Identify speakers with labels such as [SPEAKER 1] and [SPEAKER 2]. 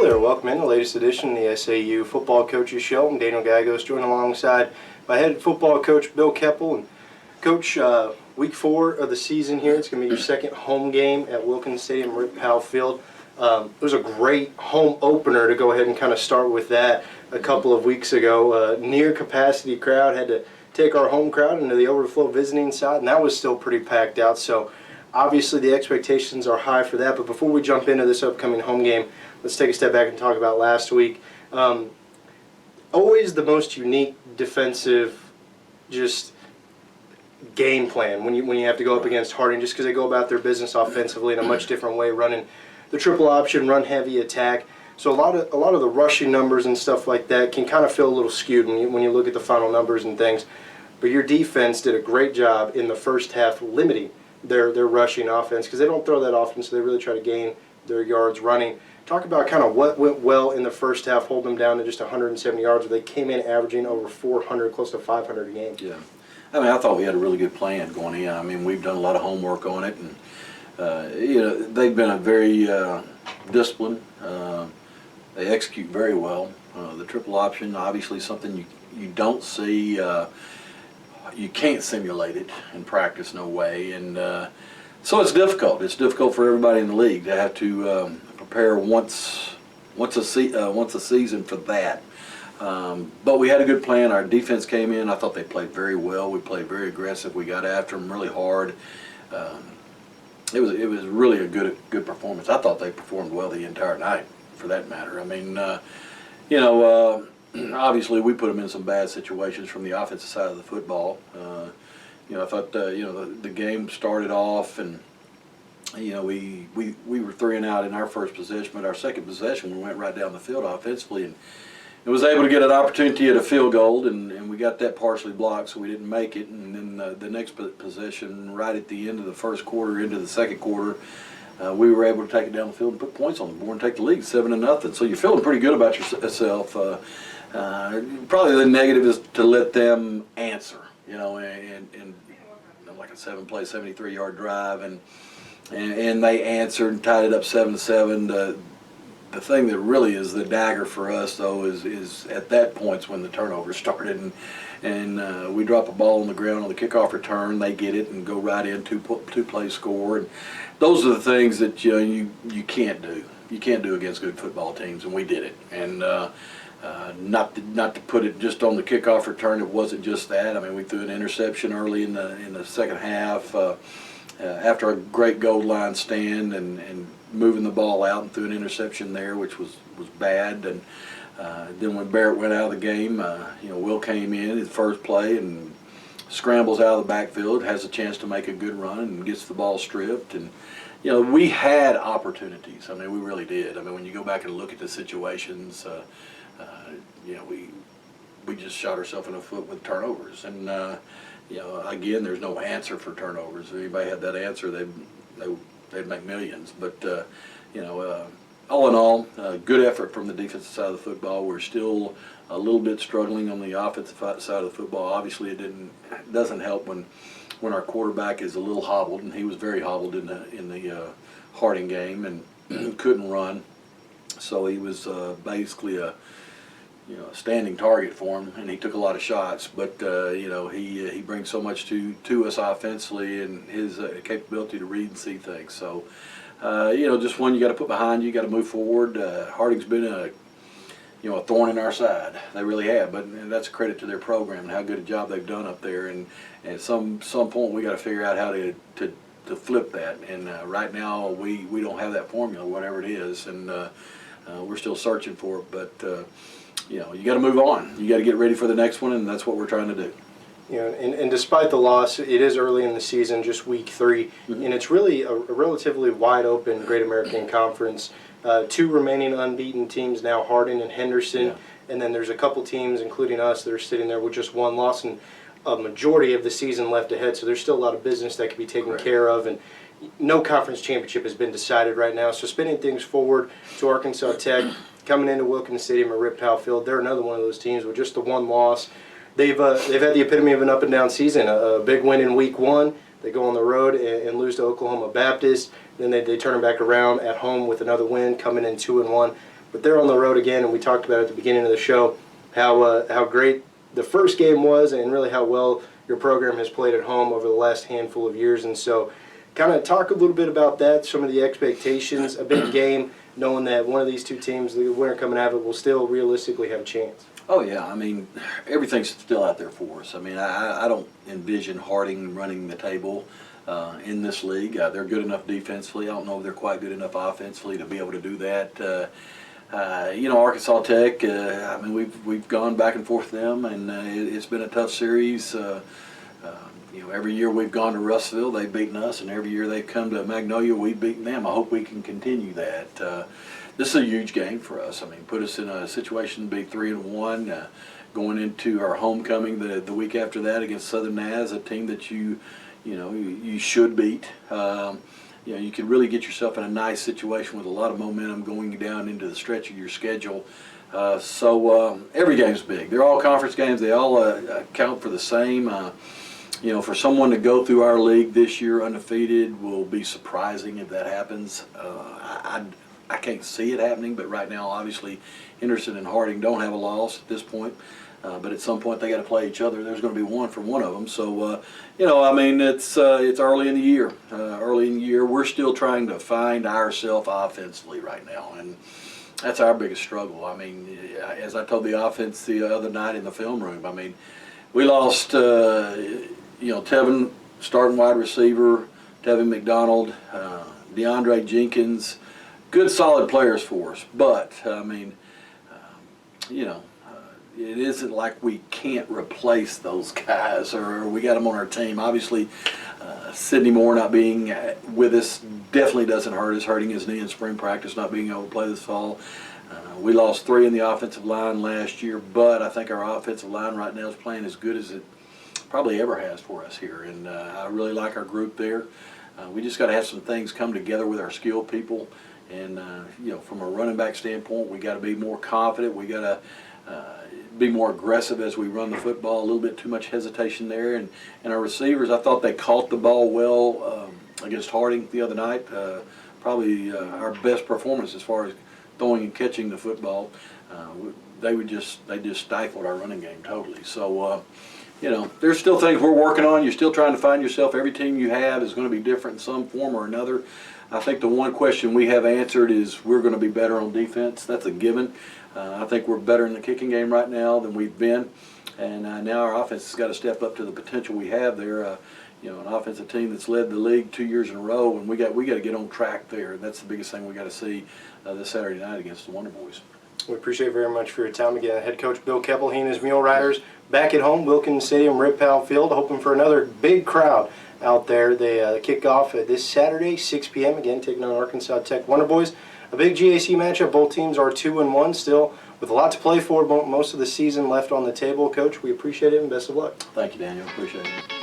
[SPEAKER 1] there, welcome in the latest edition of the SAU Football Coaches Show. I'm Daniel Gagos, joined alongside my head football coach, Bill Keopple. And Coach, week 4 of the season here, it's going to be your second home game at Wilkins Stadium, Rip Powell Field. It was a great home opener to go ahead and kind of start with that a couple of weeks ago. Near capacity crowd, had to take our home crowd into the overflow visiting side, and that was still pretty packed out. So obviously the expectations are high for that. But before we jump into this upcoming home game, let's take a step back and talk about last week. Always the most unique defensive just game plan when you have to go up against Harding, just because they go about their business offensively in a much different way, running the triple option, run heavy attack. So a lot of the rushing numbers and stuff like that can kind of feel a little skewed when you look at the final numbers and things. But your defense did a great job in the first half limiting their rushing offense, because they don't throw that often, so they really try to gain their yards running. Talk about kind of what went well in the first half, hold them down to just 170 yards, where they came in averaging over 400, close to 500 a game.
[SPEAKER 2] Yeah. I mean, I thought we had a really good plan going in. I mean, we've done a lot of homework on it, and they've been a very disciplined. They execute very well. The triple option, obviously, something you don't see. You can't simulate it in practice, no way, and so it's difficult. It's difficult for everybody in the league to have to prepare once a season for that. But we had a good plan. Our defense came in. I thought they played very well. We played very aggressive. We got after them really hard. It was really a good performance. I thought they performed well the entire night, for that matter. I mean, obviously we put them in some bad situations from the offensive side of the football. I thought the game started off, and we were 3 and out in our first possession, but our second possession we went right down the field offensively, and it was able to get an opportunity at a field goal, and we got that partially blocked, so we didn't make it. And then the next possession, right at the end of the first quarter, into the second quarter, we were able to take it down the field and put points on the board and take the lead 7-0. So you're feeling pretty good about yourself. Probably the negative is to let them answer, and like a 7-play, 73-yard drive, and they answered and tied it up 7-7. The thing that really is the dagger for us, though, is at that point when the turnovers started, and we drop a ball on the ground on the kickoff return, they get it and go right in, two-play score, and those are the things that you can't do. You can't do against good football teams, and we did it. And not to put it just on the kickoff return, it wasn't just that. I mean, we threw an interception early in the second half after a great goal line stand and moving the ball out, and threw an interception there, which was bad. And then when Barrett went out of the game, Will came in his first play and scrambles out of the backfield, has a chance to make a good run, and gets the ball stripped. And we had opportunities. I mean, we really did. I mean, when you go back and look at the situations, we just shot ourselves in the foot with turnovers. And again, there's no answer for turnovers. If anybody had that answer, they'd make millions. But all in all, good effort from the defensive side of the football. We're still a little bit struggling on the offensive side of the football. Obviously, it doesn't help when our quarterback is a little hobbled, and he was very hobbled in the Harding game, and couldn't run. So he was basically a standing target for him, and he took a lot of shots. But he brings so much to us offensively, and his capability to read and see things. So just one you got to put behind you. You got to move forward. Harding's been a thorn in our side. They really have. But that's a credit to their program and how good a job they've done up there. And at some point we got to figure out how to flip that. And right now we don't have that formula, whatever it is, and we're still searching for it. But you got to move on. You got to get ready for the next one, and that's what we're trying to do.
[SPEAKER 1] And despite the loss, it is early in the season, just week 3, and it's really a relatively wide open Great American Conference. 2 remaining unbeaten teams now, Harding and Henderson, and then there's a couple teams, including us, that are sitting there with just 1 loss and a majority of the season left ahead. So there's still a lot of business that can be taken care of, and no conference championship has been decided right now. So spinning things forward to Arkansas Tech, coming into Wilkins Stadium at Rip Powell Field, they're another one of those teams with just the 1 loss. They've had the epitome of an up-and-down season. A big win in week 1. They go on the road and lose to Oklahoma Baptist. Then they turn it back around at home with another win, coming in 2-1. But they're on the road again, and we talked about at the beginning of the show how great the first game was and really how well your program has played at home over the last handful of years. And so kind of talk a little bit about that, some of the expectations, a big game, knowing that one of these two teams, the winner coming out of it, will still realistically have a chance.
[SPEAKER 2] Oh, yeah. I mean, everything's still out there for us. I mean, I don't envision Harding running the table in this league. They're good enough defensively. I don't know if they're quite good enough offensively to be able to do that. You know, Arkansas Tech, I mean, we've gone back and forth with them, and it's been a tough series. You know, every year we've gone to Russellville, they've beaten us, and every year they've come to Magnolia, we've beaten them. I hope we can continue that. This is a huge game for us. I mean, put us in a situation to be 3-1, going into our homecoming the week after that against Southern Naz, a team that you should beat. You know, you can really get yourself in a nice situation with a lot of momentum going down into the stretch of your schedule. So every game's big. They're all conference games. They all count for the same. You know, for someone to go through our league this year undefeated will be surprising if that happens. I can't see it happening, but right now, obviously, Henderson and Harding don't have a loss at this point. But at some point, they got to play each other. There's going to be one from one of them. So, you know, I mean, it's early in the year. Early in the year, we're still trying to find ourselves offensively right now, and that's our biggest struggle. I mean, as I told the offense the other night in the film room, I mean, we lost, you know, Tevin, starting wide receiver, Tevin McDonald, DeAndre Jenkins, good solid players for us. But, I mean, you know, it isn't like we can't replace those guys or we got them on our team. Obviously, Sidney Moore not being with us definitely doesn't hurt us, hurting his knee in spring practice, not being able to play this fall. We lost 3 in the offensive line last year, but I think our offensive line right now is playing as good as it probably ever has for us here. And I really like our group there. We just got to have some things come together with our skilled people. And, you know, from a running back standpoint, we got to be more confident. We got to be more aggressive as we run the football. A little bit too much hesitation there. And our receivers, I thought they caught the ball well against Harding the other night. Probably our best performance as far as throwing and catching the football. They just stifled our running game totally. So, you know, there's still things we're working on. You're still trying to find yourself. Every team you have is going to be different in some form or another. I think the one question we have answered is we're going to be better on defense. That's a given. I think we're better in the kicking game right now than we've been. And now our offense has got to step up to the potential we have there. You know, an offensive team that's led the league 2 years in a row, and we got to get on track there. That's the biggest thing we got to see this Saturday night against the Wonder Boys. We
[SPEAKER 1] appreciate very much for your time again. Head coach Bill Keopple, he and his Muleriders back at home, Wilkins Stadium, Rip Powell Field, hoping for another big crowd out there. They kick off this Saturday, 6 p.m. again, taking on Arkansas Tech Wonder Boys. A big GAC matchup. Both teams are 2-1 still, with a lot to play for. Most of the season left on the table. Coach, we appreciate it and best of luck.
[SPEAKER 2] Thank you, Daniel. Appreciate it.